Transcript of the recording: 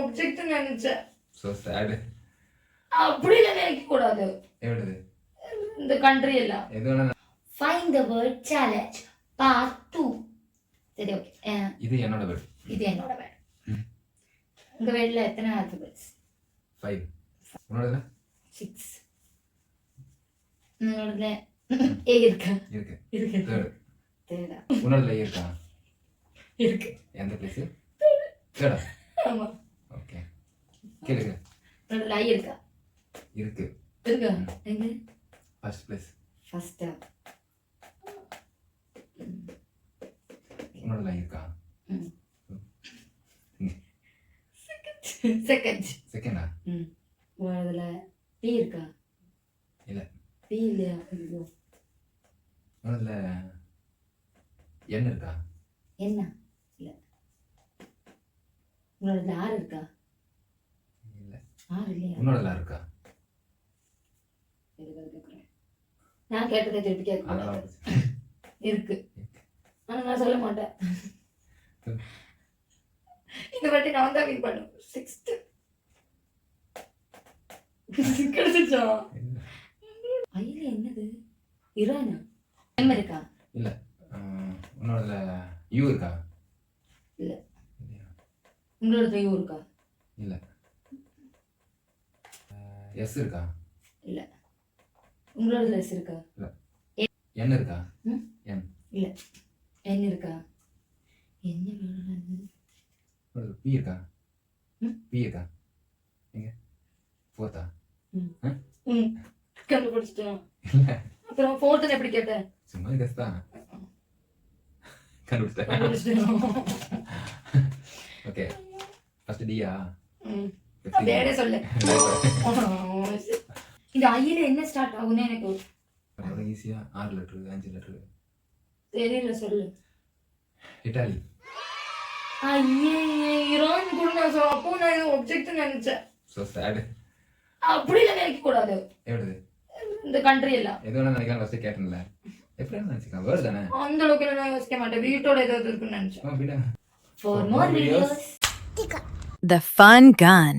Object நினைச்சேன். So சேடு. அப்படி எல்லாம் நினைக்க கூடாது. எவ்வளவு இந்த கண்ட்ரி எல்லாம். எது வேணா Find the word challenge part 2. சரி ஓகே. இது என்னோட வேர்ட். இது என்னோட வேர்ட். உங்க வேர்ட்ல எத்தனை ஆல்பபெட்ஸ்? 5. உன்னோடதுல 6. உன்னோடதுல ஏ இருக்கா? இருக்கு. இருக்கு. தேடா. உன்னோடதுல இருக்கா? இருக்கு. எந்த பிளேஸ்? தேடா. ஆமா. ஓகே. கேளுங்க. உன்னோடதுல ஐ இருக்கா? இருக்கு. இருக்கா? எங்க? First place. ஃபர்ஸ்டா? உன்னோடதுல இருக்கா? செகண்ட். செகண்டா? உன்னோடதுல பி இருக்கா? இல்ல. பி இல்லையா? ஐயோ. உன்னோடதுல என் இருக்கா? என்ன? இல்ல. உன்னோடதுல ஆர் இருக்கா? இல்ல. ஆர் இல்லையா? உன்னோடதுல இருக்கா? நான் கேட்டதை திருப்பி கேட்க இருக்கு. ஆனா நான் சொல்ல மாட்டேன். இந்த வாட்டி நான் தான் வின் பண்ணுவேன். 6th கிடைச்சா? ஐல என்னது? இரானா? எம் இருக்கா? இல்ல. உன்னோடதுல யூ இருக்கா? இல்ல. உங்களோட யூ இருக்கா? இல்ல. எஸ் இருக்கா? இல்ல. உங்களோட எஸ் இருக்கா? இல்ல. என் இருக்கா? என் இல்ல. என் இருக்கா? என்ன வேணும்? பி இருக்கா? பி இருக்கா? எங்க? 4th. கண்டுபிடிச்சிட்டேன். இல்ல. அப்புறம் 4th எப்படி கேட்டேன்? சும்மா கெஸ் தான். கண்டுபிடிச்சிட்டேன். ஓகே. ஃபர்ஸ்ட் டியா? வேற சொல்லு. இந்த ஐல என்ன ஸ்டார்ட் ஆகும்னு எனக்கு ரொம்ப ஈஸியா 6 லெட்டர் 5 லெட்டர் தெரியல. சொல்லு. இட்டாலி. ஐயே ஈரான் கூட நான் அப்போ நான் ஒப்ஜெக்ட் நினைச்சேன். ஸோ சேடு. அப்படி எல்லாம் நினைக்க கூடாது. எவ்வளவு இந்த கண்ட்ரி எல்லாம். எது வேணா நினைக்கலாம். ஃபர்ஸ்ட் கேட்டேன்ல. எப்படி நினைச்சிக்கலாம்? வேர்ட் தானே. அந்த அளவுக்கு நான் யோசிக்க மாட்டேன். வீட்டோட ஏதாவது இருக்குன்னு நினைச்சேன். அப்படின்னா For more videos. The Fun Gun.